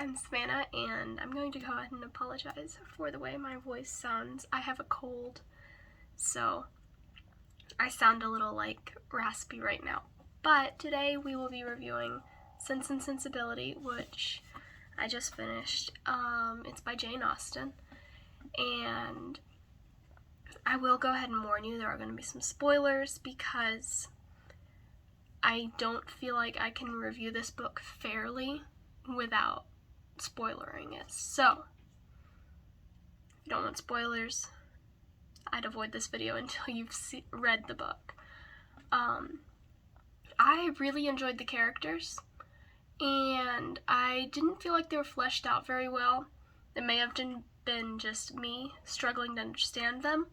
I'm Savannah, and I'm going to go ahead and apologize for the way my voice sounds. I have a cold, so I sound a little raspy right now. But today we will be reviewing Sense and Sensibility, which I just finished. It's by Jane Austen, and I will go ahead and warn you there are going to be some spoilers because I don't feel like I can review this book fairly without spoilering it. So, if you don't want spoilers, I'd avoid this video until you've read the book. I really enjoyed the characters, and I didn't feel like they were fleshed out very well. It may have been just me struggling to understand them,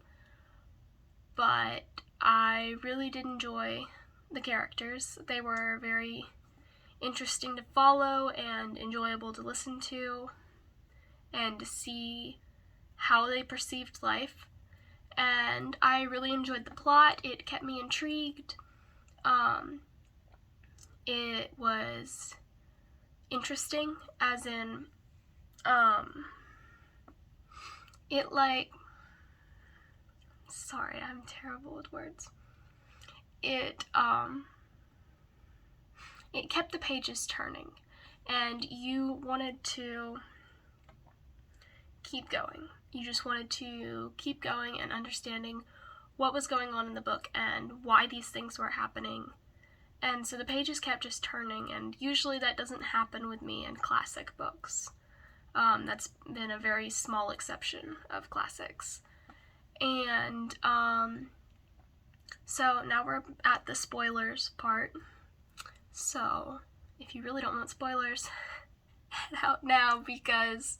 but I really did enjoy the characters. They were very interesting to follow and enjoyable to listen to and to see how they perceived life. And I really enjoyed the plot. It kept me intrigued. It was interesting, as in, sorry, I'm terrible with words. It kept the pages turning, and you wanted to keep going. You just wanted to keep going and understanding what was going on in the book and why these things were happening. And so the pages kept just turning, and usually that doesn't happen with me in classic books. That's been a very small exception of classics. And so now we're at the spoilers part. So if you really don't want spoilers, head out now because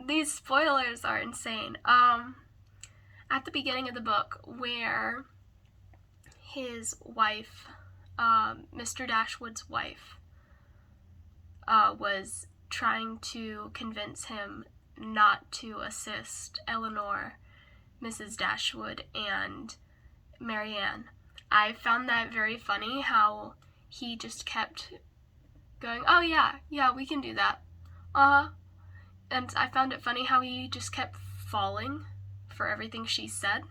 these spoilers are insane. At the beginning of the book, where his wife, Mr. Dashwood's wife, was trying to convince him not to assist Eleanor, Mrs. Dashwood, and Marianne. I found that very funny, how he just kept going, oh yeah, we can do that. And I found it funny how he just kept falling for everything she said.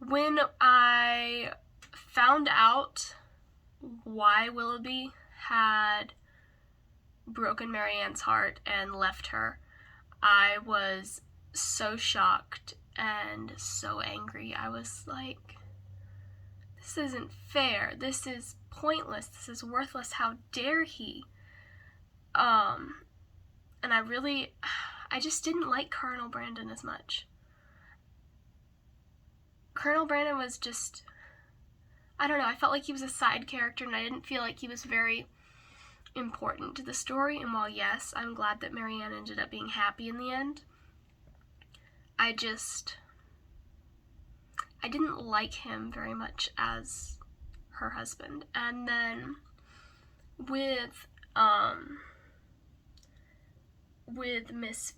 When I found out why Willoughby had broken Marianne's heart and left her, I was so shocked and so angry. I was like, this isn't fair. This is pointless. This is worthless. How dare he? And I just didn't like Colonel Brandon as much. Colonel Brandon was just, I don't know, I felt like he was a side character, and I didn't feel like he was very important to the story. And while yes, I'm glad that Marianne ended up being happy in the end, I didn't like him very much as her husband. And then with Miss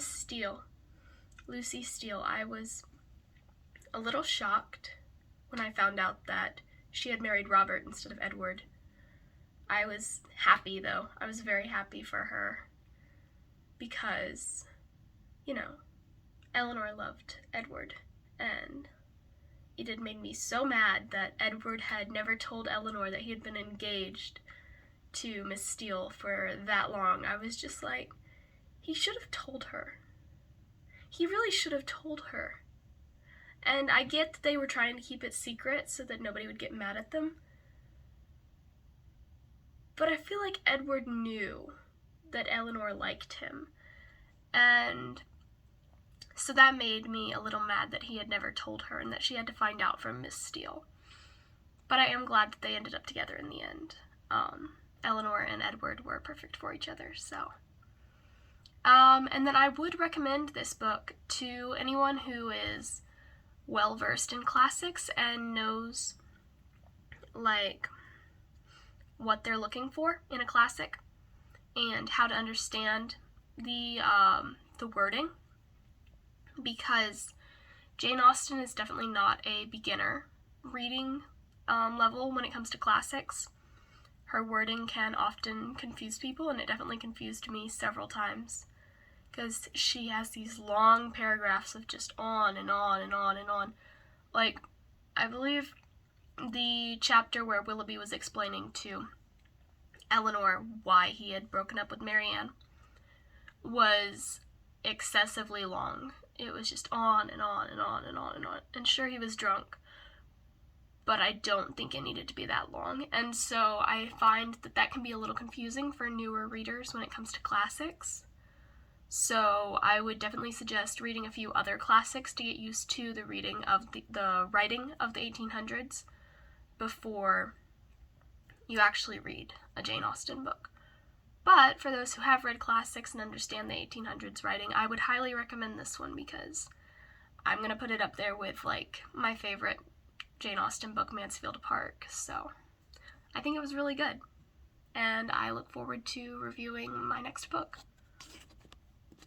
Steele, Lucy Steele, I was a little shocked when I found out that she had married Robert instead of Edward. I was happy, though. I was very happy for her because, Eleanor loved Edward, and it had made me so mad that Edward had never told Eleanor that he had been engaged to Miss Steele for that long. I was just like, he should have told her. He really should have told her. And I get that they were trying to keep it secret so that nobody would get mad at them. But I feel like Edward knew that Eleanor liked him. And so that made me a little mad that he had never told her and that she had to find out from Miss Steele. But I am glad that they ended up together in the end. Eleanor and Edward were perfect for each other, so. And then I would recommend this book to anyone who is well-versed in classics and knows, what they're looking for in a classic and how to understand the wording, because Jane Austen is definitely not a beginner reading level when it comes to classics. Her wording can often confuse people, and it definitely confused me several times, because she has these long paragraphs of just on and on and on and on. Like, I believe the chapter where Willoughby was explaining to Eleanor why he had broken up with Marianne was excessively long. It was just on and on and on and on and on. And sure, he was drunk, but I don't think it needed to be that long. And so I find that can be a little confusing for newer readers when it comes to classics. So I would definitely suggest reading a few other classics to get used to the reading of the writing of the 1800s before you actually read a Jane Austen book. But for those who have read classics and understand the 1800s writing, I would highly recommend this one, because I'm going to put it up there with, like, my favorite Jane Austen book, Mansfield Park. So I think it was really good, and I look forward to reviewing my next book.